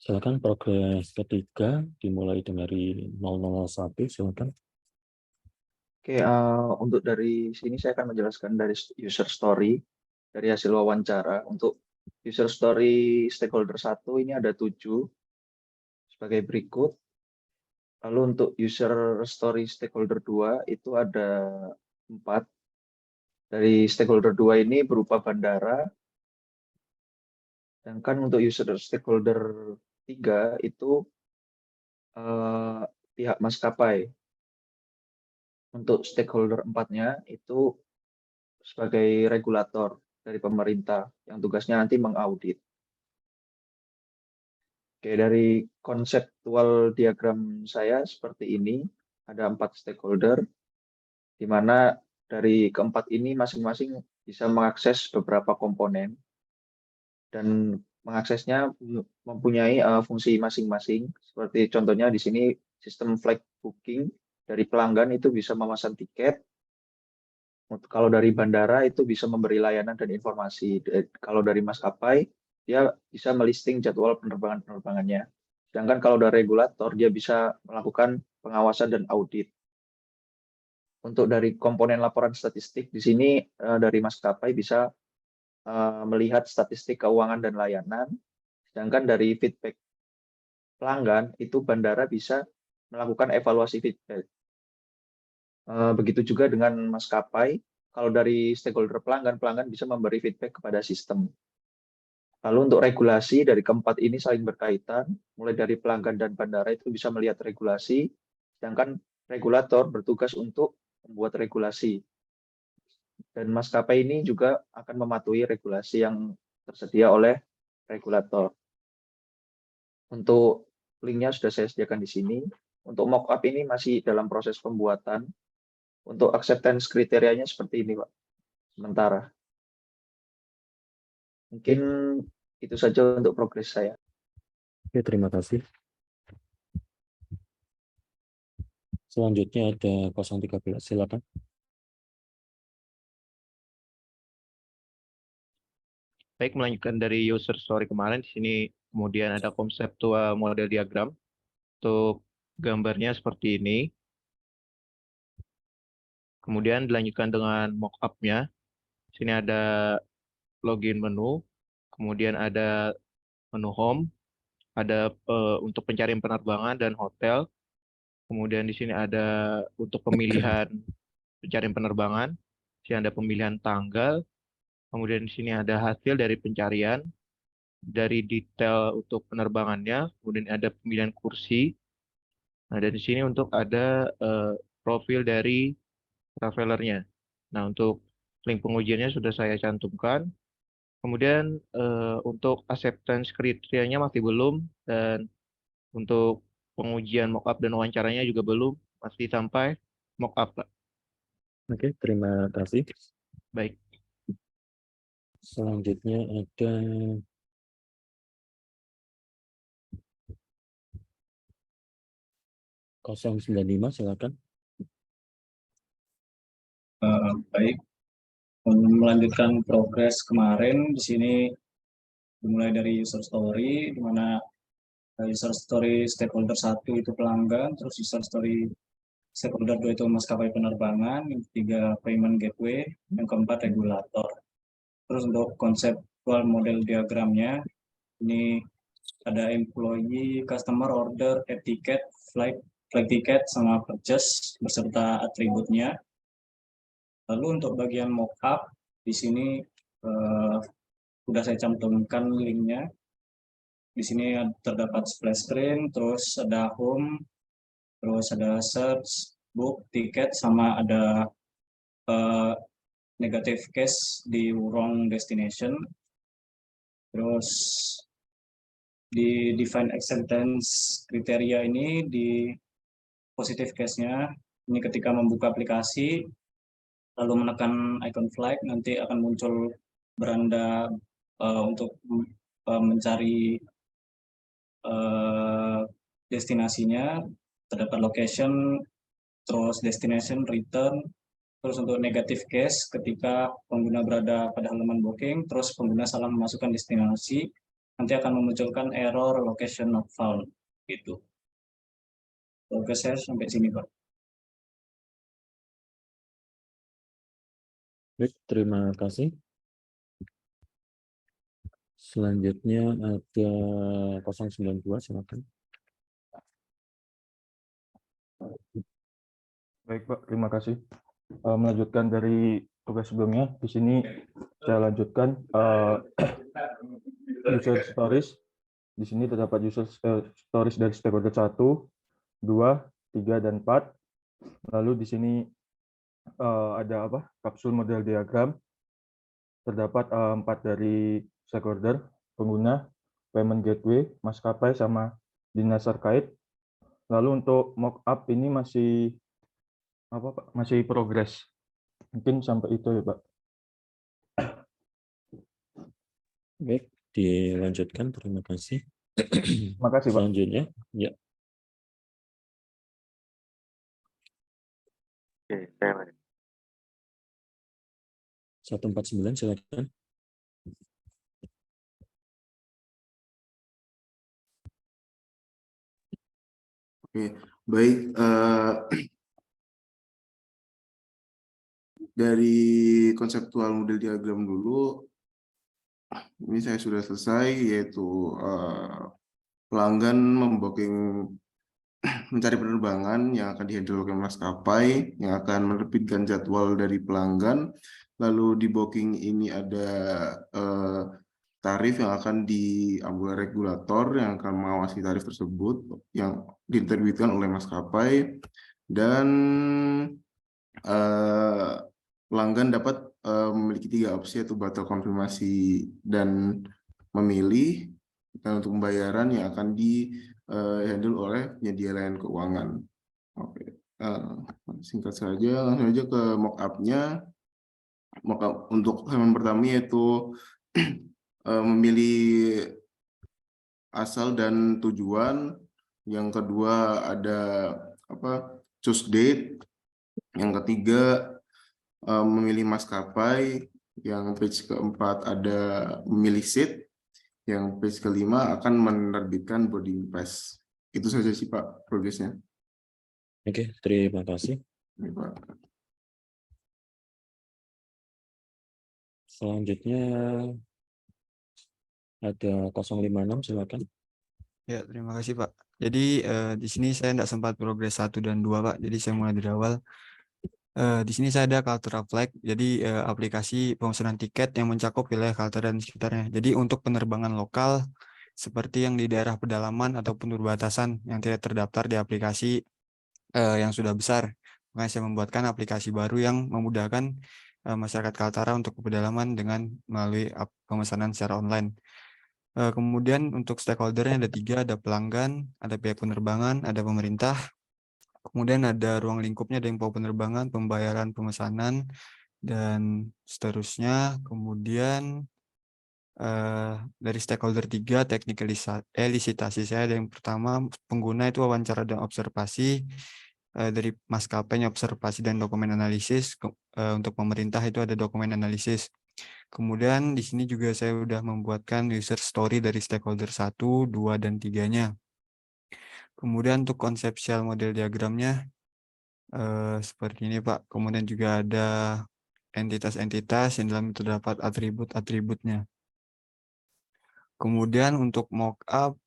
Silakan progres ketiga dimulai dari 001, silakan. Oke, untuk dari sini saya akan menjelaskan dari user story dari hasil wawancara. Untuk user story stakeholder 1 ini ada 7 sebagai berikut. Lalu untuk user story stakeholder 2 itu ada 4. Dari stakeholder 2 ini berupa bandara. Sedangkan untuk user stakeholder 3 itu pihak maskapai. Untuk stakeholder 4-nya itu sebagai regulator dari pemerintah yang tugasnya nanti mengaudit. Oke, dari konseptual diagram saya seperti ini, ada 4 stakeholder, di mana dari keempat ini masing-masing bisa mengakses beberapa komponen, dan mengaksesnya mempunyai fungsi masing-masing. Seperti contohnya di sini sistem flight booking dari pelanggan itu bisa memesan tiket. Kalau dari bandara itu bisa memberi layanan dan informasi. Kalau dari maskapai, dia bisa melisting jadwal penerbangan-penerbangannya. Sedangkan kalau dari regulator, dia bisa melakukan pengawasan dan audit. Untuk dari komponen laporan statistik, di sini dari maskapai bisa melihat statistik keuangan dan layanan. Sedangkan dari feedback pelanggan, itu bandara bisa melakukan evaluasi feedback. Begitu juga dengan maskapai, kalau dari stakeholder pelanggan, pelanggan bisa memberi feedback kepada sistem. Lalu untuk regulasi, dari keempat ini saling berkaitan, mulai dari pelanggan dan bandara itu bisa melihat regulasi, sedangkan regulator bertugas untuk membuat regulasi. Dan maskapai ini juga akan mematuhi regulasi yang tersedia oleh regulator. Untuk linknya sudah saya sediakan di sini. Untuk mockup ini masih dalam proses pembuatan. Untuk acceptance kriterianya seperti ini, Pak. Sementara. Mungkin itu saja untuk progres saya. Oke, terima kasih. Selanjutnya ada 013, silakan. Baik, melanjutkan dari user story kemarin, di sini kemudian ada konseptual model diagram. Untuk gambarnya seperti ini. Kemudian dilanjutkan dengan mockup-nya. Di sini ada login menu, kemudian ada menu home, ada untuk pencarian penerbangan dan hotel. Kemudian di sini ada untuk pemilihan pencarian penerbangan. Di sini ada pemilihan tanggal. Kemudian di sini ada hasil dari pencarian, dari detail untuk penerbangannya. Kemudian ada pemilihan kursi. Nah, dan di sini untuk ada profil dari travelernya. Nah, untuk link pengujiannya sudah saya cantumkan. Kemudian untuk acceptance kriterianya masih belum, dan untuk pengujian mockup dan wawancaranya juga belum, masih sampai mockup, Pak. Oke, terima kasih. Baik. Selanjutnya ada 095, silakan. Baik, melanjutkan progres kemarin di sini dimulai dari user story, di mana user story stakeholder 1 itu pelanggan, terus user story stakeholder 2 itu maskapai penerbangan, yang ketiga payment gateway, yang keempat regulator. Terus untuk konseptual model diagramnya, ini ada employee, customer, order, add ticket, flight ticket, sama purchase beserta atributnya. Lalu untuk bagian mockup, di sini sudah saya cantumkan linknya. Di sini terdapat splash screen, terus ada home, terus ada search, book, tiket, sama ada negative case di wrong destination. Terus di define acceptance kriteria ini di positive case-nya, ini ketika membuka aplikasi lalu menekan icon flag, nanti akan muncul beranda untuk mencari destinasinya, terdapat location, terus destination, return. Terus untuk negative case, ketika pengguna berada pada halaman booking, terus pengguna salah memasukkan destinasi, nanti akan memunculkan error location not found gitu. Oke, saya sampai sini Pak. Baik, terima kasih. Selanjutnya ada 092, silakan. Baik Pak, terima kasih. Melanjutkan dari tugas sebelumnya, di sini saya lanjutkan user stories. Di sini terdapat user stories dari stakeholder 1, 2, 3, dan 4. Lalu di sini ada kapsul model diagram. Terdapat 4 dari stakeholder, pengguna, payment gateway, maskapai, sama dinas terkait. Lalu untuk mockup ini masih masih progres. Mungkin sampai itu ya Pak. Baik, dilanjutkan. Terima kasih. Terima kasih Pak. Selanjutnya, ya. Oke, saya 149, silakan. Oke, baik. Dari konseptual model diagram dulu, ini saya sudah selesai, yaitu pelanggan mencari penerbangan yang akan dihandle oleh maskapai, yang akan menerbitkan jadwal dari pelanggan. Lalu di booking ini ada tarif yang akan diambil oleh regulator yang akan mengawasi tarif tersebut yang diterbitkan oleh maskapai, dan pelanggan dapat memiliki 3 opsi, yaitu batal konfirmasi dan memilih, dan untuk pembayaran yang akan di-handle oleh penyedia layanan keuangan. Oke, singkat saja, langsung aja ke mock-up-nya. Mock-up untuk halaman pertama yaitu memilih asal dan tujuan. Yang kedua ada choose date. Yang ketiga memilih maskapai. Yang page keempat ada memilih seat. Yang page kelima akan menerbitkan boarding pass. Itu saja sih Pak progresnya. Oke, terima kasih. Ini, Pak. Selanjutnya ada 056, silakan. Ya, terima kasih Pak. Jadi di sini saya tidak sempat progres 1 dan 2 Pak. Jadi saya mulai dari awal. Di sini saya ada Kaltara Flight, jadi aplikasi pemesanan tiket yang mencakup wilayah Kaltara dan sekitarnya. Jadi untuk penerbangan lokal seperti yang di daerah pedalaman ataupun perbatasan yang tidak terdaftar di aplikasi yang sudah besar. Makanya saya membuatkan aplikasi baru yang memudahkan masyarakat Kaltara untuk ke pedalaman dengan melalui pemesanan secara online. Kemudian untuk stakeholdernya ada 3, ada pelanggan, ada pihak penerbangan, ada pemerintah. Kemudian ada ruang lingkupnya, ada info penerbangan, pembayaran, pemesanan, dan seterusnya. Kemudian dari stakeholder 3, teknik elisitasi saya ada yang pertama, pengguna itu wawancara dan observasi. Dari maskapainya observasi dan dokumen analisis. Untuk pemerintah itu ada dokumen analisis. Kemudian di sini juga saya sudah membuatkan user story dari stakeholder 1, 2, dan 3-nya. Kemudian untuk konsepsial model diagramnya seperti ini Pak. Kemudian juga ada entitas-entitas yang dalam terdapat atribut-atributnya. Kemudian untuk mockup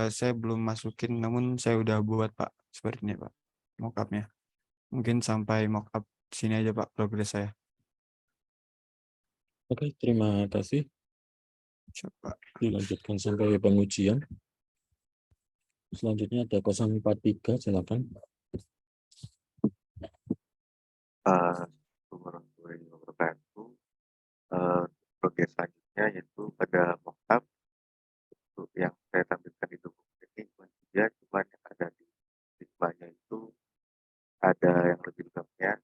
saya belum masukin, namun saya udah buat Pak. Seperti ini Pak mockupnya. Mungkin sampai mockup sini aja Pak progres saya. Oke, terima kasih. Coba. Dilanjutkan sampai pengujian. Selanjutnya ada 043, silakan. Progres selanjutnya yaitu pada mockup yang saya tampilkan di dokumen ini cuma yang ada di displaynya itu ada yang lebih lengkapnya,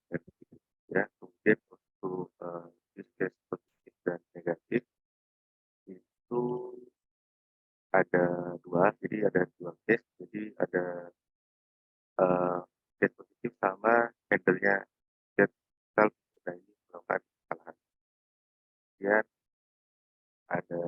ya. Kemudian untuk use case positif dan negatif itu ada 2, jadi ada 2 case. Jadi ada case positif sama handle-nya chat self ini melakukan kesalahan. Kemudian ada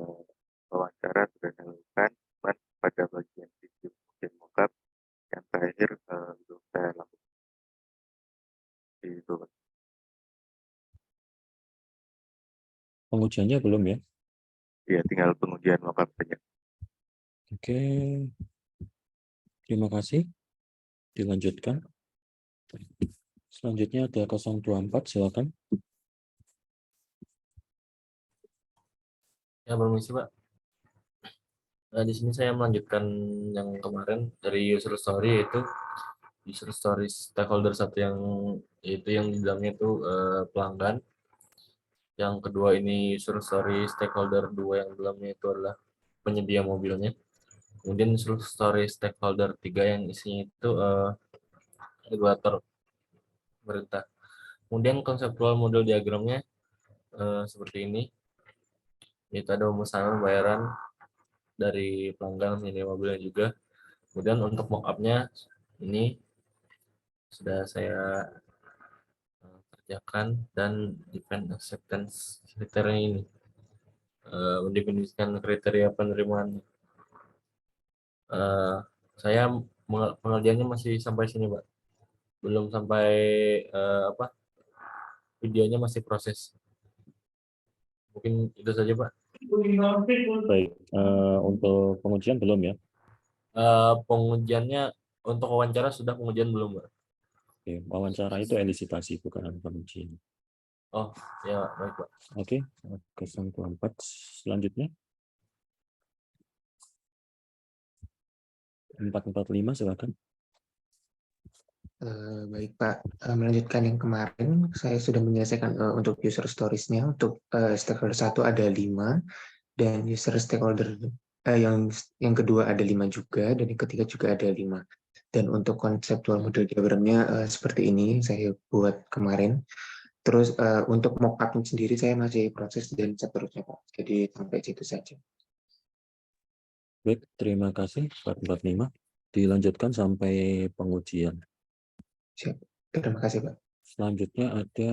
pengujiannya belum ya? Ya, tinggal pengujian mockup saja. Oke. Terima kasih. Dilanjutkan. Selanjutnya ada 024, silakan. Ya, permisi Pak. Nah, di sini saya melanjutkan yang kemarin dari user story, yaitu user story stakeholder satu yang di dalamnya itu pelanggan. Yang kedua ini user story stakeholder 2 yang di dalamnya itu adalah penyedia mobilnya. Kemudian user story stakeholder 3 yang isinya itu regulator pemerintah. Kemudian konseptual model diagramnya seperti ini. Itu ada pemesanan pembayaran dari pelanggan penyedia mobilnya juga. Kemudian untuk mockupnya ini sudah saya kerjakan, dan define acceptance kriteria ini mendefinisikan kriteria penerimaan. Saya pengerjaannya masih sampai sini Pak, belum sampai videonya masih proses. Mungkin itu saja Pak. Baik, untuk pengujian belum ya? Pengujiannya untuk wawancara sudah, pengujian belum Pak. Oke, wawancara itu elisitasi, bukan pengujian. Oh ya, baik Pak. Oke, 024 selanjutnya. 445 silakan. Baik Pak, melanjutkan yang kemarin, saya sudah menyelesaikan untuk user stories-nya. Untuk stakeholder 1 ada 5, dan user stakeholder yang kedua ada 5 juga, dan yang ketiga juga ada 5. Dan untuk konseptual model diagramnya seperti ini saya buat kemarin. Terus untuk mockup-nya sendiri saya masih proses dan seterusnya Pak. Jadi sampai situ saja. Baik, terima kasih 445. Dilanjutkan sampai pengujian. Siap. Terima kasih Pak. Selanjutnya ada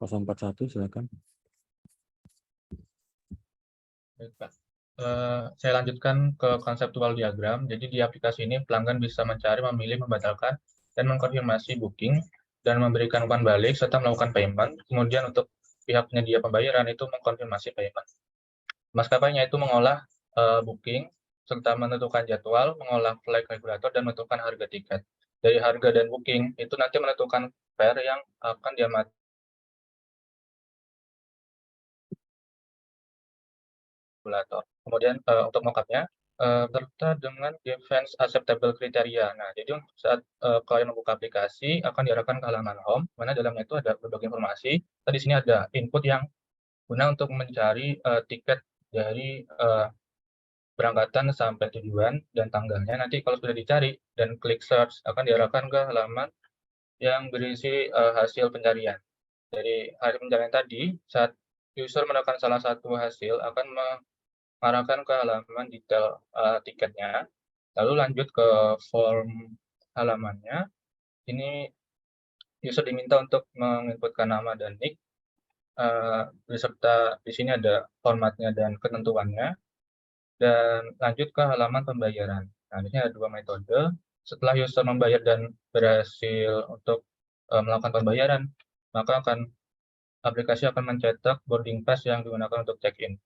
041, silakan. Baik, Pak. Saya lanjutkan ke konseptual diagram. Jadi di aplikasi ini pelanggan bisa mencari, memilih, membatalkan, dan mengkonfirmasi booking, dan memberikan umpan balik, serta melakukan payment. Kemudian untuk pihak penyedia pembayaran itu mengkonfirmasi payment. Maskapainya itu mengolah booking, serta menentukan jadwal, mengolah flight regulator, dan menentukan harga tiket. Dari harga dan booking, itu nanti menentukan fare yang akan diamati regulator. Kemudian untuk mockupnya serta dengan defense acceptable criteria. Nah, jadi saat klien membuka aplikasi akan diarahkan ke halaman home, mana dalamnya itu ada berbagai informasi. Di sini ada input yang guna untuk mencari tiket dari berangkatan sampai tujuan dan tanggalnya. Nanti kalau sudah dicari dan klik search akan diarahkan ke halaman yang berisi hasil pencarian. Dari hasil pencarian tadi, saat user menekan salah satu hasil akan mengarahkan ke halaman detail tiketnya, lalu lanjut ke form halamannya. Ini user diminta untuk menginputkan nama dan nick, beserta di sini ada formatnya dan ketentuannya, dan lanjut ke halaman pembayaran. Nah, di sini ada 2 metode. Setelah user membayar dan berhasil untuk melakukan pembayaran, maka aplikasi akan mencetak boarding pass yang digunakan untuk check-in.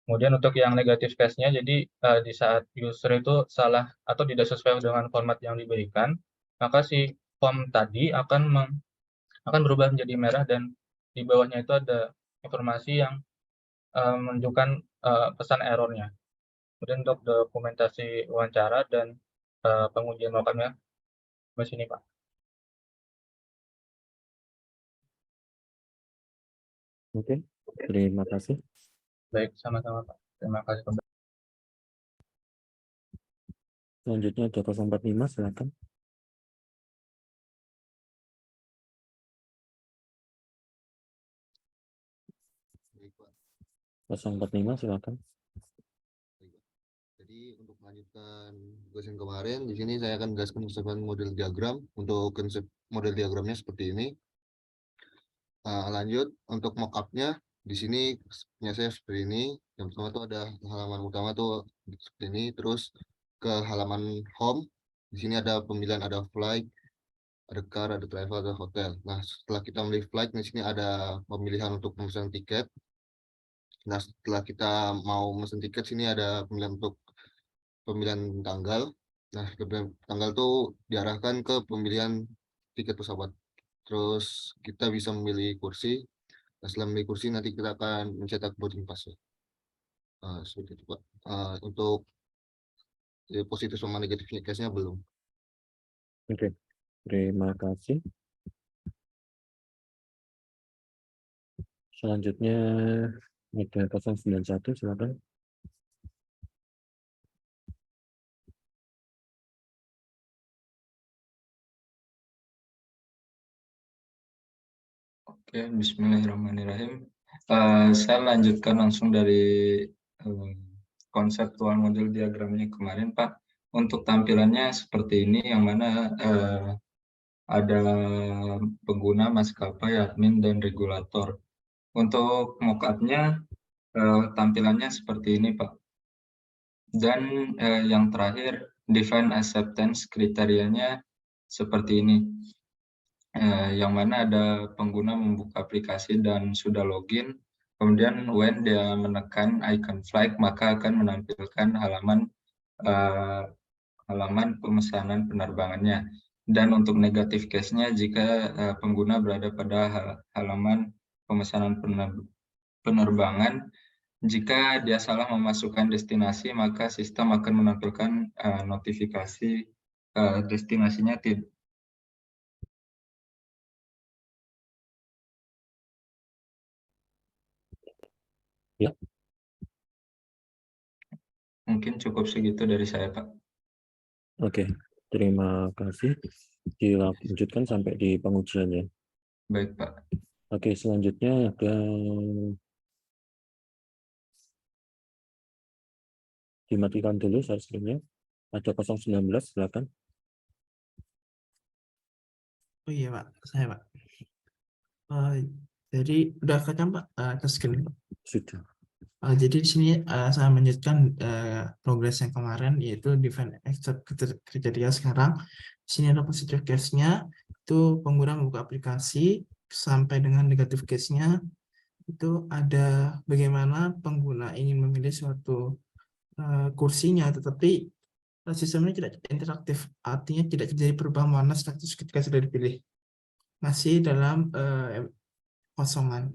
Kemudian untuk yang negatif case-nya, jadi di saat user itu salah atau tidak sesuai dengan format yang diberikan, maka si form tadi akan berubah menjadi merah, dan di bawahnya itu ada informasi yang menunjukkan pesan error-nya. Kemudian untuk dokumentasi wawancara dan pengujian mockupnya di sini Pak. Oke, terima kasih. Baik, sama-sama Pak. Terima kasih. Selanjutnya ada 045, silakan. Baik, Pak. 045, silakan. Jadi untuk melanjutkan tugas yang kemarin, di sini saya akan menjelaskan model diagram. Untuk konsep model diagramnya seperti ini. Lanjut untuk mockupnya, di sini punya saya seperti ini. Yang pertama tuh ada halaman utama tuh seperti ini, terus ke halaman home. Di sini ada pemilihan, ada flight, ada car, ada travel, ada hotel. Nah, setelah kita memilih flight, di sini ada pemilihan untuk pemesanan tiket. Nah, setelah kita mau memesan tiket, sini ada pemilihan untuk pemilihan tanggal. Nah, pemilihan tanggal tuh diarahkan ke pemilihan tiket pesawat. Terus kita bisa memilih kursi. Nah, setelah memilih kursi, nanti kita akan mencetak boarding pass. Seperti itu, Pak. Untuk positif sama negatifnya case-nya belum. Oke, terima kasih. Selanjutnya ada 091, silakan. Oke, bismillahirrahmanirrahim. Saya lanjutkan langsung dari konseptual model diagramnya kemarin, Pak. Untuk tampilannya seperti ini, yang mana ada pengguna, maskapai, admin, dan regulator. Untuk mock-up-nya tampilannya seperti ini, Pak. Dan yang terakhir, define acceptance kriterianya seperti ini. Yang mana ada pengguna membuka aplikasi dan sudah login, kemudian when dia menekan icon flight, maka akan menampilkan halaman pemesanan penerbangannya. Dan untuk negatif case-nya, jika pengguna berada pada halaman pemesanan penerbangan, jika dia salah memasukkan destinasi, maka sistem akan menampilkan notifikasi destinasinya tidak. Ya. Mungkin cukup segitu dari saya, Pak. Oke, terima kasih. Dilanjutkan sampai di pengujiannya. Baik, Pak. Oke, selanjutnya ada dimatikan dulu share screen-nya. Ada 019, silakan. Oh iya, Pak. Saya, Pak. Jadi udah kelihatan, Pak, ke screen, Pak. Sudah. Jadi di sini saya melanjutkan progres yang kemarin, yaitu define accept kriteria sekarang. Di sini ada positive case-nya, itu pengguna membuka aplikasi, sampai dengan negatif case-nya, itu ada bagaimana pengguna ingin memilih suatu kursinya, tetapi sistemnya tidak interaktif, artinya tidak terjadi perubahan warna status ketika sudah dipilih. Masih dalam kosongan.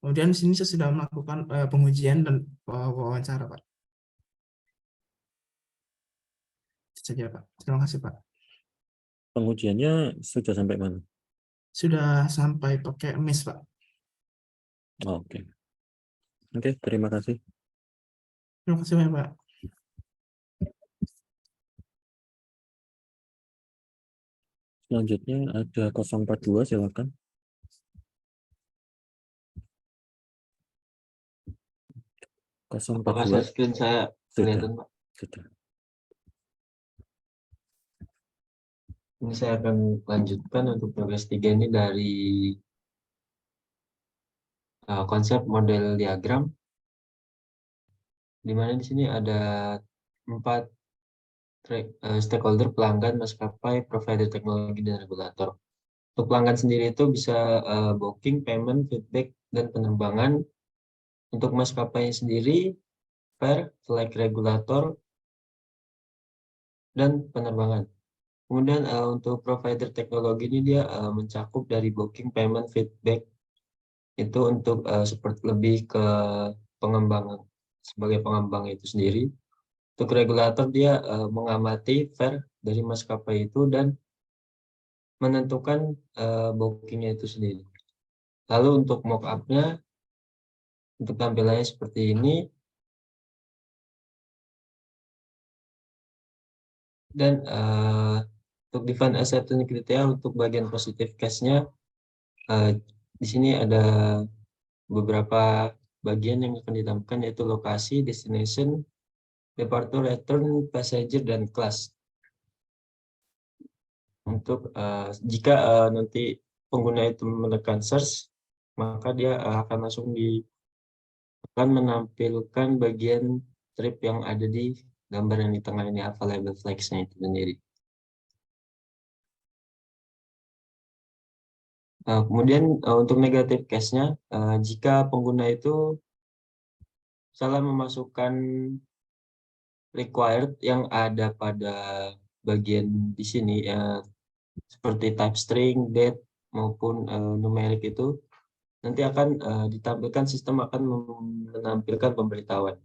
Kemudian di sini saya sudah melakukan pengujian dan wawancara, Pak. Itu saja, Pak. Terima kasih, Pak. Pengujiannya sudah sampai mana? Sudah sampai pakai MES, Pak. Oke. Oke, terima kasih. Terima kasih banyak, Pak. Selanjutnya ada 042, silakan. Apakah share screen saya kelihatan, Pak? Sudah. Ini saya akan lanjutkan untuk progres 3 ini dari konsep model diagram, di mana di sini ada 4 stakeholder: pelanggan, maskapai, provider teknologi, dan regulator. Untuk pelanggan sendiri itu bisa booking, payment, feedback, dan penerbangan. Untuk maskapai sendiri, fare, flight regulator, dan penerbangan. Kemudian untuk provider teknologi ini dia mencakup dari booking, payment, feedback, itu untuk seperti lebih ke pengembangan, sebagai pengembang itu sendiri. Untuk regulator dia mengamati fare dari maskapai itu dan menentukan bookingnya itu sendiri. Lalu untuk mock-up-nya, untuk tampilannya seperti ini. Dan untuk define acceptance criteria untuk bagian positive case-nya, di sini ada beberapa bagian yang akan ditampilkan, yaitu lokasi, destination, departure, return, passenger, dan class. Untuk jika nanti pengguna itu menekan search, maka dia akan langsung akan menampilkan bagian trip yang ada di gambar yang di tengah ini, available flights-nya itu sendiri. Kemudian untuk negatif case-nya, jika pengguna itu salah memasukkan required yang ada pada bagian di sini, seperti type string, date, maupun numerik itu, nanti akan ditampilkan, sistem akan menampilkan pemberitahuan.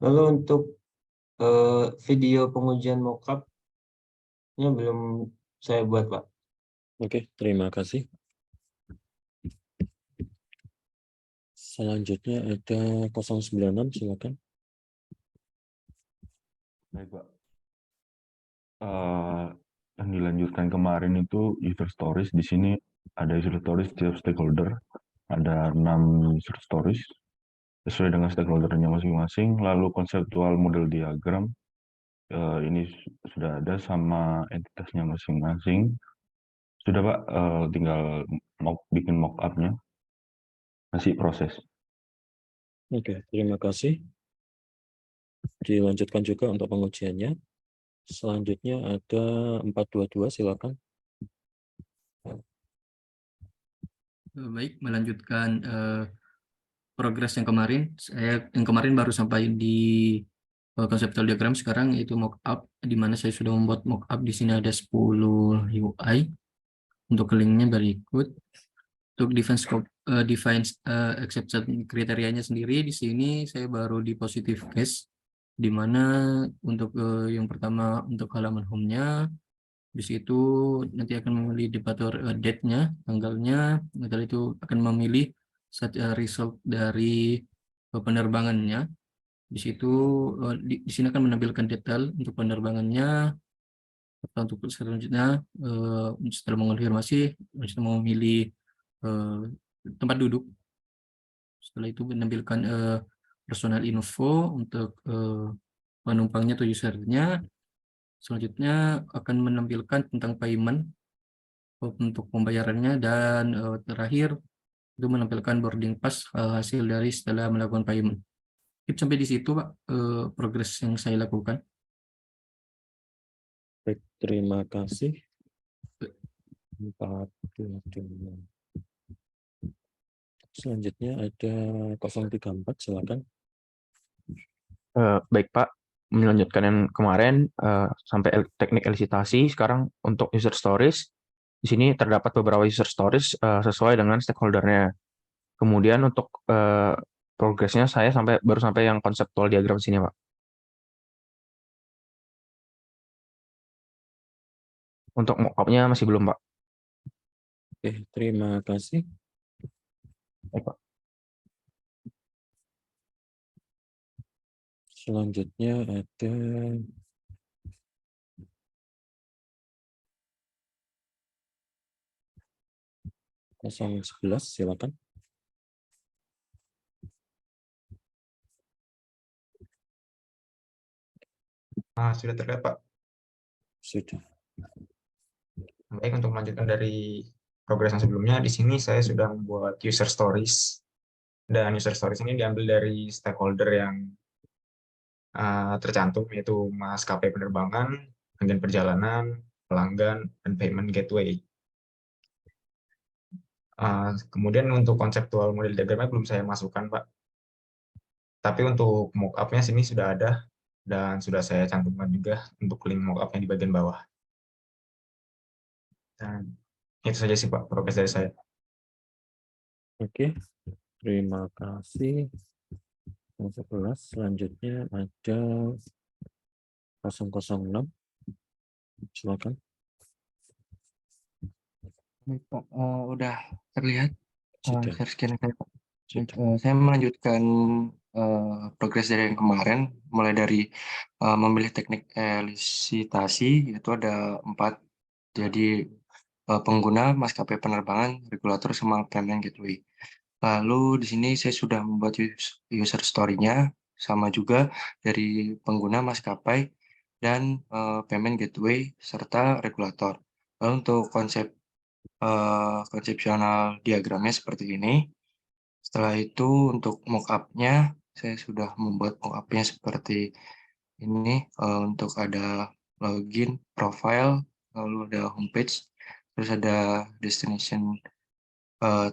Lalu untuk video pengujian mockup-nya belum saya buat, Pak. Oke, terima kasih. Selanjutnya ada 096, silakan. Baik, Pak. Yang dilanjutkan kemarin itu user stories. Di sini ada user stories setiap stakeholder. Ada 6 user stories sesuai dengan stakeholdernya masing-masing. Lalu konseptual model diagram ini sudah ada sama entitasnya masing-masing. Sudah, Pak, tinggal bikin mock-up-nya. Masih proses. Oke, terima kasih. Dilanjutkan juga untuk pengujiannya. Selanjutnya ada 422, silakan. Baik, melanjutkan progres yang kemarin. Yang kemarin baru sampai di conceptual diagram, sekarang yaitu mockup, di mana saya sudah membuat mockup. Di sini ada 10 UI. Untuk linknya berikut. Untuk define exception kriterianya sendiri, di sini saya baru di positive case, di mana untuk yang pertama untuk halaman home-nya, di situ nanti akan memilih debator date-nya, tanggalnya, tanggal itu akan memilih result dari penerbangannya. Di situ di sini akan menampilkan detail untuk penerbangannya. Untuk selanjutnya setelah mengonfirmasi, setelah memilih tempat duduk, setelah itu menampilkan personal info untuk penumpangnya atau usernya. Selanjutnya akan menampilkan tentang payment untuk pembayarannya, dan terakhir itu menampilkan boarding pass hasil dari setelah melakukan payment. Sampai di situ, Pak, progres yang saya lakukan. Baik, terima kasih. 422. Selanjutnya ada 034, silakan. Baik, Pak. Melanjutkan yang kemarin sampai teknik elisitasi, sekarang untuk user stories. Di sini terdapat beberapa user stories sesuai dengan stakeholdernya. Kemudian untuk progresnya saya baru sampai yang konseptual diagram sini, Pak. Untuk mockup-nya masih belum, Pak. Oke, terima kasih. Baik, Pak. Selanjutnya ada 011, silakan. Sudah terlihat, Pak. Sudah. Baik, untuk melanjutkan dari progres yang sebelumnya, di sini saya sudah membuat user stories. Dan user stories ini diambil dari stakeholder yang tercantum, yaitu maskapai penerbangan, agen perjalanan, pelanggan, dan payment gateway. Kemudian untuk konseptual model diagramnya belum saya masukkan, Pak. Tapi untuk mockup-nya sini sudah ada, dan sudah saya cantumkan juga untuk link mockup-nya di bagian bawah. Dan itu saja sih, Pak, progres dari saya. Oke, terima kasih. Yang 11, selanjutnya ada 006, silakan. Baik, Pak, udah terlihat Sudah. share screen saya, Pak. Saya melanjutkan progres dari yang kemarin, mulai dari memilih teknik elisitasi, yaitu ada 4. Jadi pengguna, maskapai penerbangan, regulator, sama payment gateway. Lalu di sini saya sudah membuat user story-nya, sama juga dari pengguna, maskapai, dan payment gateway, serta regulator. Lalu untuk konsepsional diagramnya seperti ini. Setelah itu untuk mockup-nya saya sudah membuat mockup-nya seperti ini. Untuk ada login, profile, lalu ada homepage, terus ada destination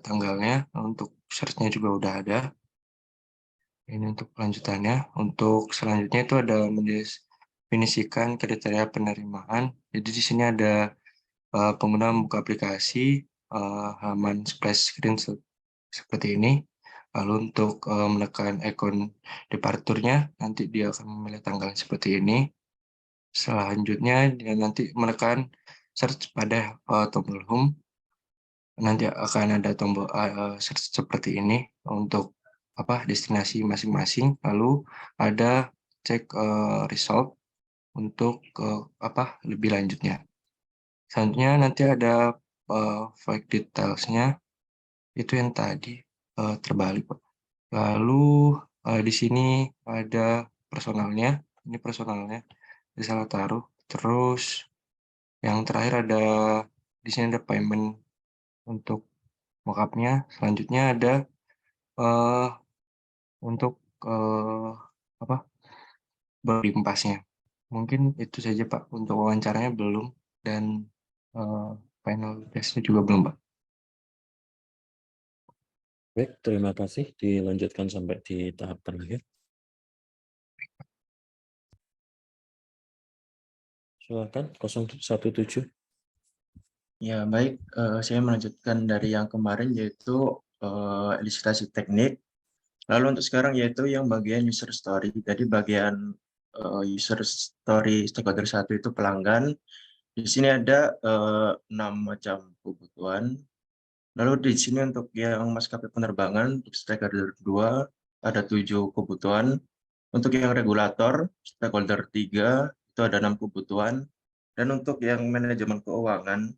tanggalnya, untuk search-nya juga udah ada. Ini untuk lanjutannya. Untuk selanjutnya itu ada mendefinisikan kriteria penerimaan. Jadi di sini ada pengguna membuka aplikasi halaman splash screen seperti ini. Lalu untuk menekan ikon departurnya, nanti dia akan memilih tanggal seperti ini. Selanjutnya dia nanti menekan search pada tombol home. Nanti akan ada tombol search seperti ini untuk destinasi masing-masing. Lalu ada cek result untuk lebih lanjutnya. Selanjutnya nanti ada flight details-nya, itu yang tadi terbalik, Pak. Lalu di sini ada personalnya, ini personalnya salah taruh. Terus yang terakhir ada di sini ada payment untuk mockupnya. Selanjutnya ada untuk boarding pass-nya. Mungkin itu saja, Pak. Untuk wawancaranya belum, dan final test-nya juga belum, Pak. Baik, terima kasih. Dilanjutkan sampai di tahap terakhir. Silakan 017. Ya, baik. Saya melanjutkan dari yang kemarin, yaitu elisitasi teknik. Lalu untuk sekarang yaitu yang bagian user story. Jadi bagian user story stakeholder 1 itu pelanggan. Di sini ada 6 macam kebutuhan. Lalu di sini untuk yang maskapai penerbangan, untuk stakeholder 2 ada 7 kebutuhan. Untuk yang regulator, stakeholder 3 itu ada 6 kebutuhan. Dan untuk yang manajemen keuangan,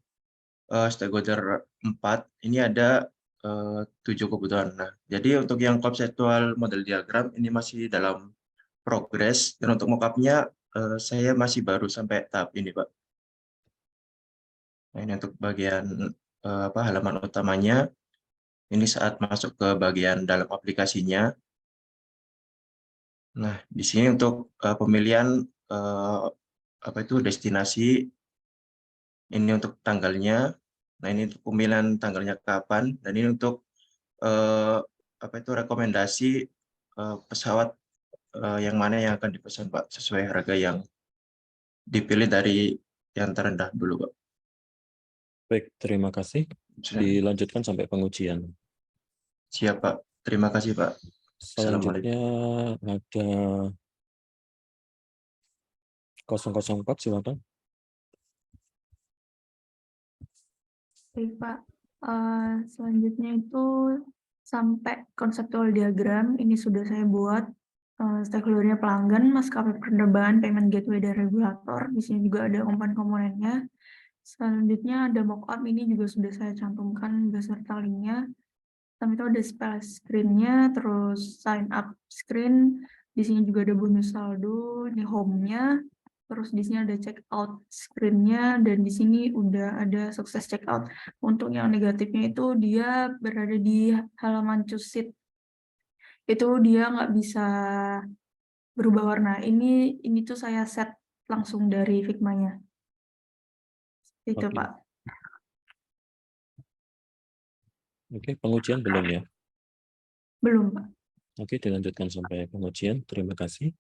stakeholder 4 ini ada 7 kebutuhan. Nah, jadi untuk yang konseptual model diagram ini masih dalam progres, dan untuk mockupnya saya masih baru sampai tahap ini, Pak. Nah, ini untuk bagian halaman utamanya. Ini saat masuk ke bagian dalam aplikasinya. Nah, di sini untuk pemilihan destinasi, ini untuk tanggalnya. Nah, ini untuk pemilihan tanggalnya kapan, dan ini untuk rekomendasi pesawat yang mana yang akan dipesan, Pak, sesuai harga yang dipilih dari yang terendah dulu, Pak. Baik, terima kasih. Dilanjutkan sampai pengujian. Siap, Pak. Terima kasih, Pak. Selanjutnya ada 004, silakan. Baik, Pak. Selanjutnya itu sampai konseptual diagram, ini sudah saya buat. Stakeholdernya pelanggan, maskapai penerbangan, payment gateway, dan regulator. Di sini juga ada komponen-komponennya. Selanjutnya ada mockup, ini juga sudah saya cantumkan beserta linknya. Sampai itu ada splash screen-nya, terus sign up screen. Di sini juga ada bonus saldo, ini home-nya. Terus di sini ada check out screen-nya, dan di sini udah ada sukses check out. Untuk yang negatifnya itu dia berada di halaman choose seat. Itu dia nggak bisa berubah warna. Ini tuh saya set langsung dari Figma-nya. Itu, Oke. Pak. Oke, pengujian belum ya? Belum, Pak. Oke, dilanjutkan sampai pengujian. Terima kasih.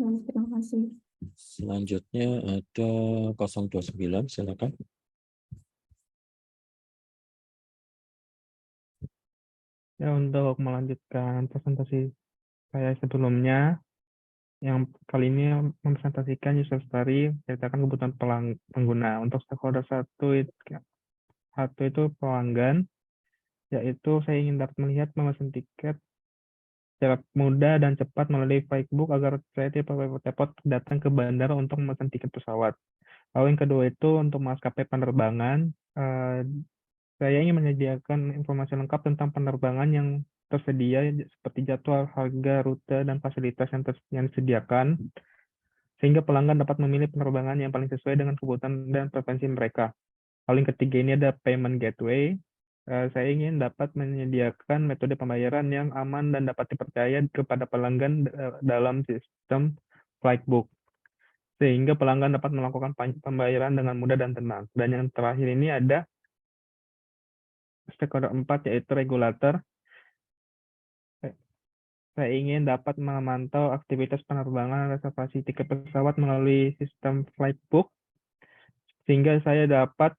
Terima kasih. Selanjutnya ada 029, silakan. Ya, untuk melanjutkan presentasi saya sebelumnya, yang kali ini mempresentasikan user story, ceritakan kebutuhan pengguna. Untuk stakeholder satu itu pelanggan, yaitu saya ingin dapat melihat memesan tiket secara mudah dan cepat melalui Facebook agar saya tidak repot-repot datang ke bandara untuk memesan tiket pesawat. Lalu yang kedua itu untuk maskapai penerbangan, saya ingin menyediakan informasi lengkap tentang penerbangan yang tersedia seperti jadwal, harga, rute, dan fasilitas yang disediakan, sehingga pelanggan dapat memilih penerbangan yang paling sesuai dengan kebutuhan dan preferensi mereka. Lalu yang ketiga ini ada payment gateway. Saya ingin dapat menyediakan metode pembayaran yang aman dan dapat dipercaya kepada pelanggan dalam sistem Flightbook, sehingga pelanggan dapat melakukan pembayaran dengan mudah dan tenang. Dan yang terakhir ini ada stakeholder 4 yaitu regulator. Saya ingin dapat memantau aktivitas penerbangan reservasi tiket pesawat melalui sistem Flightbook, sehingga saya dapat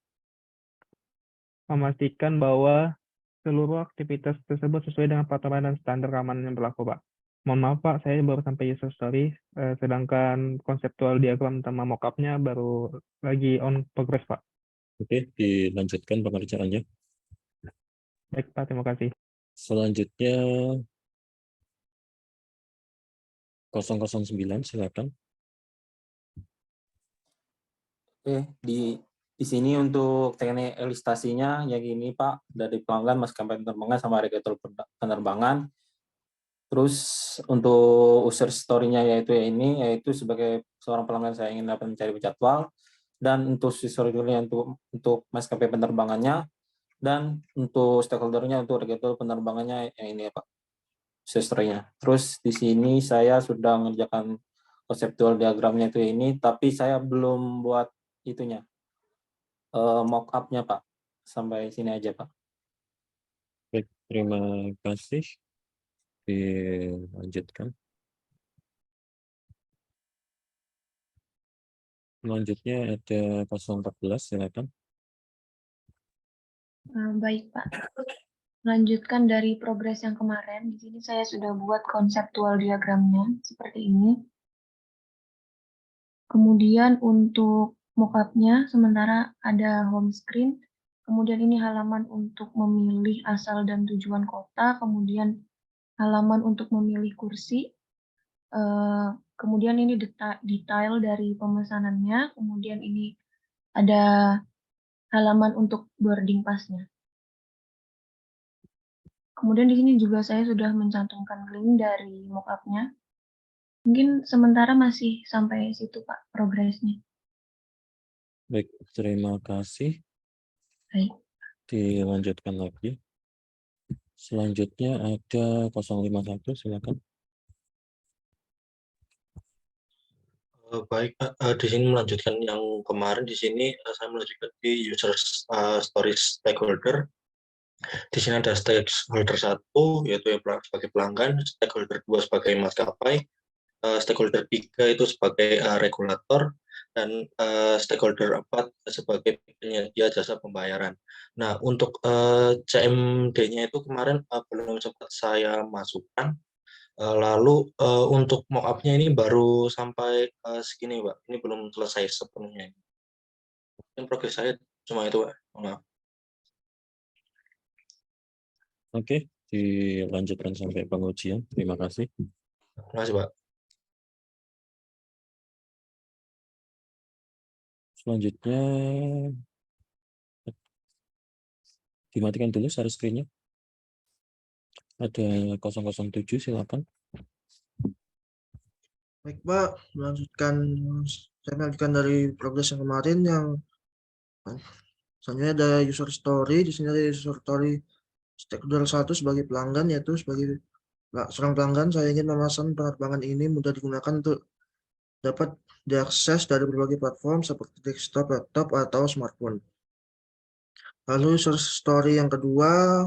memastikan bahwa seluruh aktivitas tersebut sesuai dengan peraturan dan standar keamanan yang berlaku, Pak. Mohon maaf, Pak, saya baru sampai user story, sedangkan konseptual diagram sama mockup-nya baru lagi on progress, Pak. Oke, dilanjutkan pengerjaannya. Baik, Pak, terima kasih. Selanjutnya 009, silakan. Oke, di sini untuk teknik ilustasinya ya gini Pak, dari pelanggan maskapai penerbangan sama regulator penerbangan. Terus untuk user story-nya yaitu sebagai seorang pelanggan saya ingin dapat mencari jadwal, dan untuk user story-nya untuk maskapai penerbangannya, dan untuk stakeholder-nya untuk regulator penerbangannya yang ini ya Pak, user story-nya. Terus di sini saya sudah mengerjakan konseptual diagramnya ini, tapi saya belum buat itunya. Mock-up-nya Pak. Sampai sini aja Pak. Baik, terima kasih. Dilanjutkan. Selanjutnya ada 014, silakan. Baik Pak. Melanjutkan dari progres yang kemarin, di sini saya sudah buat konseptual diagramnya seperti ini. Kemudian untuk mockup-nya sementara ada home screen, kemudian ini halaman untuk memilih asal dan tujuan kota, kemudian halaman untuk memilih kursi, kemudian ini detail dari pemesanannya, kemudian ini ada halaman untuk boarding pass-nya. Kemudian di sini juga saya sudah mencantumkan link dari mockup-nya. Mungkin sementara masih sampai situ Pak progresnya. Baik, terima kasih. Baik. Dilanjutkan lagi. Selanjutnya ada 051, silakan. Baik, di sini melanjutkan yang kemarin. Di sini saya melanjutkan di user story stakeholder. Di sini ada stakeholder 1 yaitu yang sebagai pelanggan, stakeholder 2 sebagai maskapai, stakeholder 3 itu sebagai regulator, dan stakeholder 4 sebagai penyedia jasa pembayaran. Nah, untuk CMD-nya itu kemarin belum sempat saya masukkan. Lalu untuk mockup-nya ini baru sampai segini, Pak. Ini belum selesai sepenuhnya. Mungkin progres saya cuma itu, Pak. Maaf. Oke, dilanjutkan sampai pengujian. Terima kasih. Terima kasih, Pak. Selanjutnya dimatikan dulu share screen-nya. Ada 007, silakan. Baik Pak, saya melanjutkan dari progres yang kemarin yang selanjutnya ada user story. Di sini ada user story stakeholder 1 sebagai pelanggan, yaitu sebagai seorang pelanggan saya ingin memesan penerbangan ini mudah digunakan untuk dapat diakses dari berbagai platform seperti desktop, laptop, atau smartphone. Lalu user story yang kedua,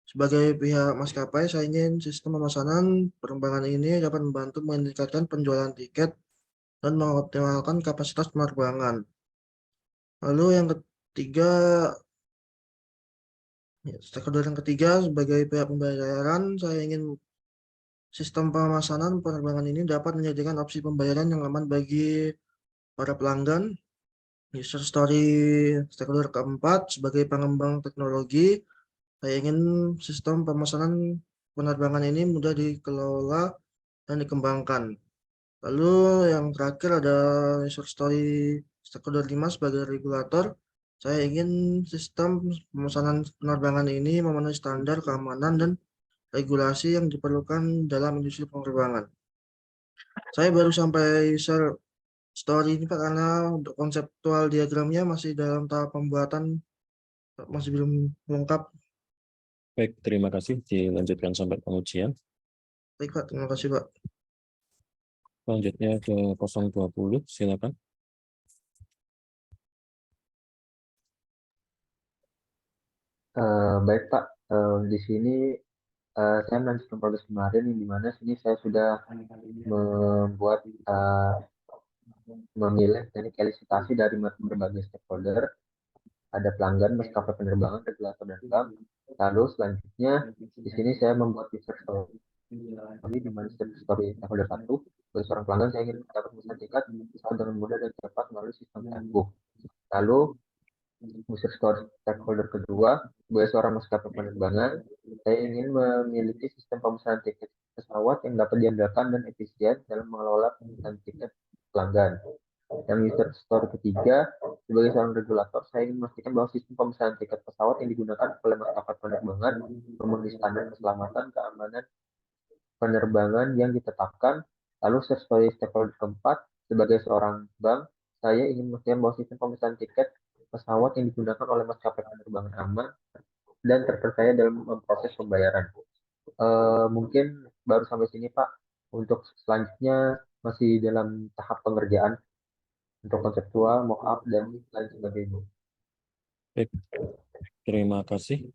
sebagai pihak maskapai, saya ingin sistem pemesanan penerbangan ini dapat membantu meningkatkan penjualan tiket dan mengoptimalkan kapasitas penerbangan. Lalu yang ketiga, stakeholder yang ketiga, sebagai pihak pembayaran, saya ingin sistem pemesanan penerbangan ini dapat menyediakan opsi pembayaran yang aman bagi para pelanggan. User story stakeholder keempat, sebagai pengembang teknologi, saya ingin sistem pemesanan penerbangan ini mudah dikelola dan dikembangkan. Lalu yang terakhir ada user story stakeholder 5 sebagai regulator. Saya ingin sistem pemesanan penerbangan ini memenuhi standar keamanan dan regulasi yang diperlukan dalam industri penerbangan. Saya baru sampai user story ini Pak, karena untuk konseptual diagramnya masih dalam tahap pembuatan, masih belum lengkap. Baik, terima kasih. Dilanjutkan sampai pengujian. Baik Pak, terima kasih Pak. Selanjutnya ke 020, silakan. Baik Pak, di sini saya melanjutkan progres kemarin yang dimana sini saya sudah membuat memilih teknik elisitasi dari berbagai stakeholder, ada pelanggan, maskapai penerbangan, regulator, dan bank. Lalu selanjutnya di sini saya membuat user story di mana story stakeholder 1 sebagai seorang pelanggan saya ingin dapat pemesan tiket pesawat dengan mudah dan cepat melalui sistem e-book. Lalu user story stakeholder kedua sebagai seorang maskapai penerbangan saya ingin memiliki sistem pemesanan tiket pesawat yang dapat diandalkan dan efisien dalam mengelola pemesanan tiket pelanggan. Yang user story ketiga, sebagai seorang regulator, saya ingin memastikan bahwa sistem pemesanan tiket pesawat yang digunakan oleh maskapai penerbangan memenuhi standar keselamatan, keamanan penerbangan yang ditetapkan. Lalu user story stakeholder keempat, sebagai seorang bank, saya ingin memastikan bahwa sistem pemesanan tiket pesawat yang digunakan oleh maskapai penerbangan aman dan terpercaya dalam proses pembayaran. Mungkin baru sampai sini Pak. Untuk selanjutnya masih dalam tahap pengerjaan untuk konseptual, mock-up, dan lain sebagainya. Baik, terima kasih.